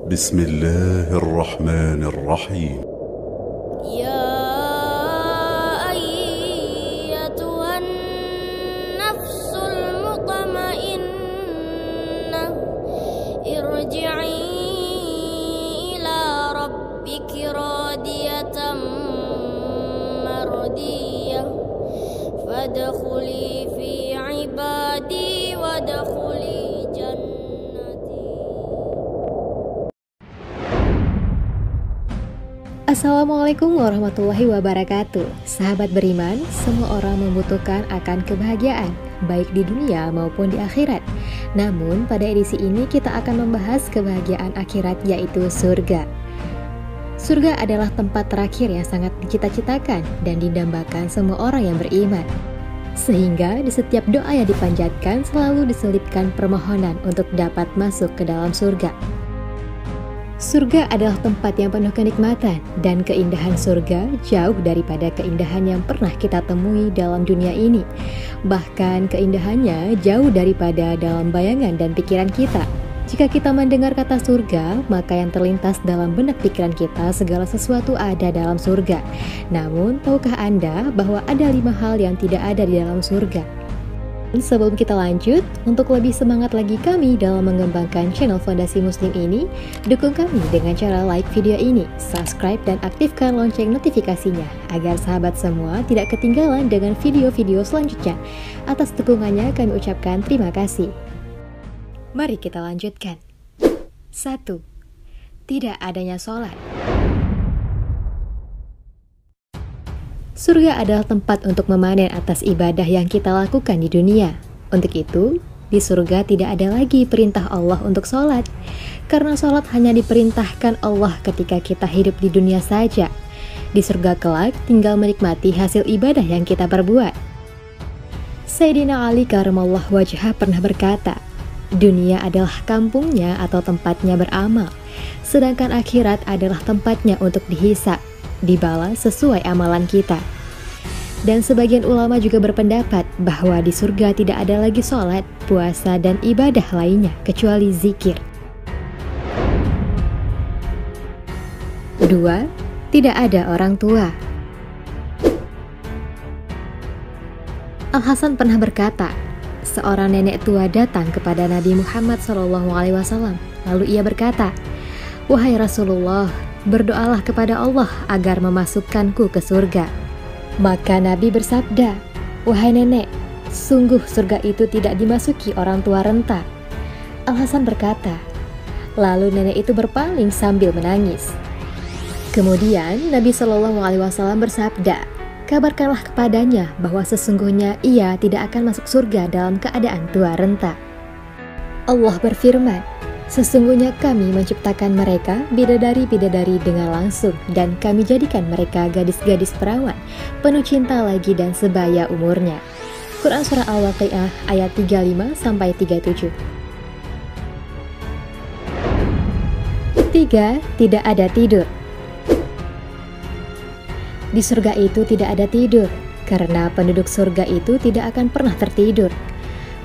بسم الله الرحمن الرحيم. يا أيتها النفس المطمئنة ارجعي إلى ربك راضية مرضية فادخلي في عبادي وادخلي جنتي. Assalamualaikum warahmatullahi wabarakatuh. Sahabat beriman, semua orang membutuhkan akan kebahagiaan, baik di dunia maupun di akhirat. Namun pada edisi ini kita akan membahas kebahagiaan akhirat, yaitu surga. Surga adalah tempat terakhir yang sangat dicita-citakan dan didambakan semua orang yang beriman. Sehingga di setiap doa yang dipanjatkan selalu diselipkan permohonan untuk dapat masuk ke dalam surga. Surga adalah tempat yang penuh kenikmatan, dan keindahan surga jauh daripada keindahan yang pernah kita temui dalam dunia ini. Bahkan keindahannya jauh daripada dalam bayangan dan pikiran kita. Jika kita mendengar kata surga, maka yang terlintas dalam benak pikiran kita segala sesuatu ada dalam surga. Namun, tahukah Anda bahwa ada 5 hal yang tidak ada di dalam surga? Sebelum kita lanjut, untuk lebih semangat lagi kami dalam mengembangkan channel Fondasi Muslim ini, dukung kami dengan cara like video ini, subscribe dan aktifkan lonceng notifikasinya, agar sahabat semua tidak ketinggalan dengan video-video selanjutnya. Atas dukungannya kami ucapkan terima kasih. Mari kita lanjutkan. 1. Tidak adanya sholat. Surga adalah tempat untuk memanen atas ibadah yang kita lakukan di dunia. Untuk itu, di surga tidak ada lagi perintah Allah untuk sholat, karena sholat hanya diperintahkan Allah ketika kita hidup di dunia saja. Di surga kelak tinggal menikmati hasil ibadah yang kita perbuat. Sayyidina Ali karamallahu wajhah pernah berkata, dunia adalah kampungnya atau tempatnya beramal, sedangkan akhirat adalah tempatnya untuk dihisab, dibalas sesuai amalan kita. Dan sebagian ulama juga berpendapat bahwa di surga tidak ada lagi sholat, puasa, dan ibadah lainnya kecuali zikir. 2. Tidak ada orang tua. Al-Hasan pernah berkata, seorang nenek tua datang kepada Nabi Muhammad SAW. Lalu ia berkata, "Wahai Rasulullah, berdoalah kepada Allah agar memasukkanku ke surga." Maka Nabi bersabda, "Wahai nenek, sungguh surga itu tidak dimasuki orang tua renta." Al-Hasan berkata, lalu nenek itu berpaling sambil menangis. Kemudian Nabi SAW bersabda, "Kabarkanlah kepadanya bahwa sesungguhnya ia tidak akan masuk surga dalam keadaan tua renta." Allah berfirman, "Sesungguhnya kami menciptakan mereka bidadari-bidadari dengan langsung, dan kami jadikan mereka gadis-gadis perawan, penuh cinta lagi dan sebaya umurnya." Quran Surah Al-Waqi'ah ayat 35-37. 3. Tidak ada tidur. Di surga itu tidak ada tidur, karena penduduk surga itu tidak akan pernah tertidur.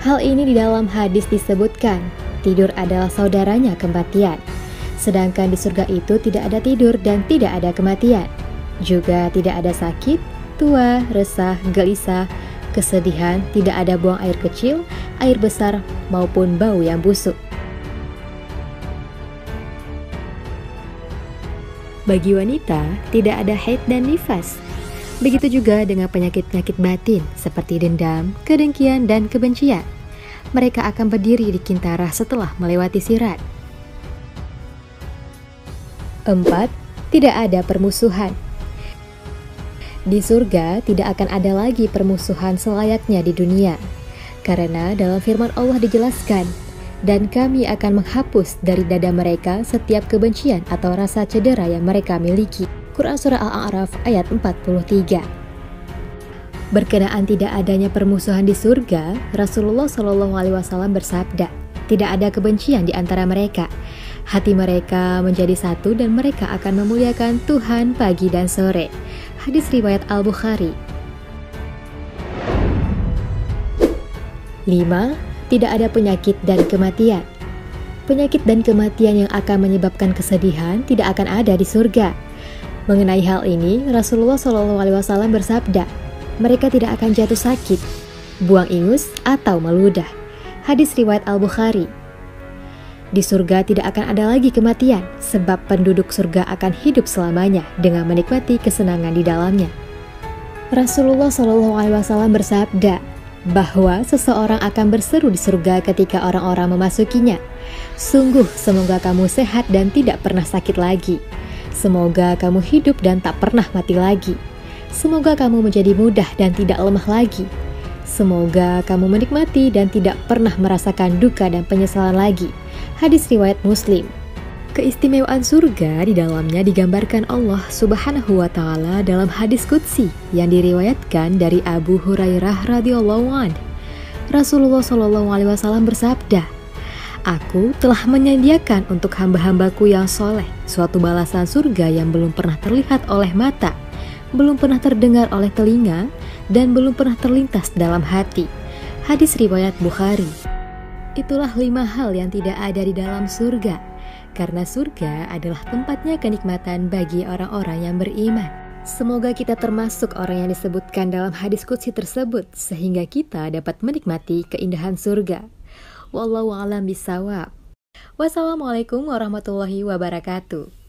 Hal ini di dalam hadis disebutkan, tidur adalah saudaranya kematian. Sedangkan di surga itu tidak ada tidur dan tidak ada kematian. Juga tidak ada sakit, tua, resah, gelisah, kesedihan, tidak ada buang air kecil, air besar, maupun bau yang busuk. Bagi wanita, tidak ada haid dan nifas. Begitu juga dengan penyakit-penyakit batin seperti dendam, kedengkian, dan kebencian. Mereka akan berdiri di kintara setelah melewati sirat. 4. Tidak ada permusuhan. Di surga tidak akan ada lagi permusuhan selayaknya di dunia. Karena dalam firman Allah dijelaskan, "Dan kami akan menghapus dari dada mereka setiap kebencian atau rasa cedera yang mereka miliki." Quran Surah Al-A'raf ayat 43. Berkenaan tidak adanya permusuhan di surga, Rasulullah SAW bersabda, tidak ada kebencian di antara mereka. Hati mereka menjadi satu dan mereka akan memuliakan Tuhan pagi dan sore. Hadis riwayat Al-Bukhari. 5. Tidak ada penyakit dan kematian. Penyakit dan kematian yang akan menyebabkan kesedihan tidak akan ada di surga. Mengenai hal ini, Rasulullah SAW bersabda, mereka tidak akan jatuh sakit, buang ingus, atau meludah. Hadis riwayat Al-Bukhari. Di surga tidak akan ada lagi kematian, sebab penduduk surga akan hidup selamanya dengan menikmati kesenangan di dalamnya. Rasulullah SAW bersabda bahwa seseorang akan berseru di surga ketika orang-orang memasukinya. Sungguh, semoga kamu sehat dan tidak pernah sakit lagi. Semoga kamu hidup dan tak pernah mati lagi. Semoga kamu menjadi mudah dan tidak lemah lagi. Semoga kamu menikmati dan tidak pernah merasakan duka dan penyesalan lagi. Hadis riwayat Muslim. Keistimewaan surga di dalamnya digambarkan Allah Subhanahu wa Ta'ala dalam hadis qudsi yang diriwayatkan dari Abu Hurairah radhiyallahu anhu. Rasulullah SAW bersabda, Aku telah menyediakan untuk hamba-hambaku yang soleh suatu balasan surga yang belum pernah terlihat oleh mata, belum pernah terdengar oleh telinga, dan belum pernah terlintas dalam hati. Hadis riwayat Bukhari. Itulah 5 hal yang tidak ada di dalam surga, karena surga adalah tempatnya kenikmatan bagi orang-orang yang beriman. Semoga kita termasuk orang yang disebutkan dalam hadis qudsi tersebut, sehingga kita dapat menikmati keindahan surga. Wallahu a'lam bishawab. Wassalamualaikum warahmatullahi wabarakatuh.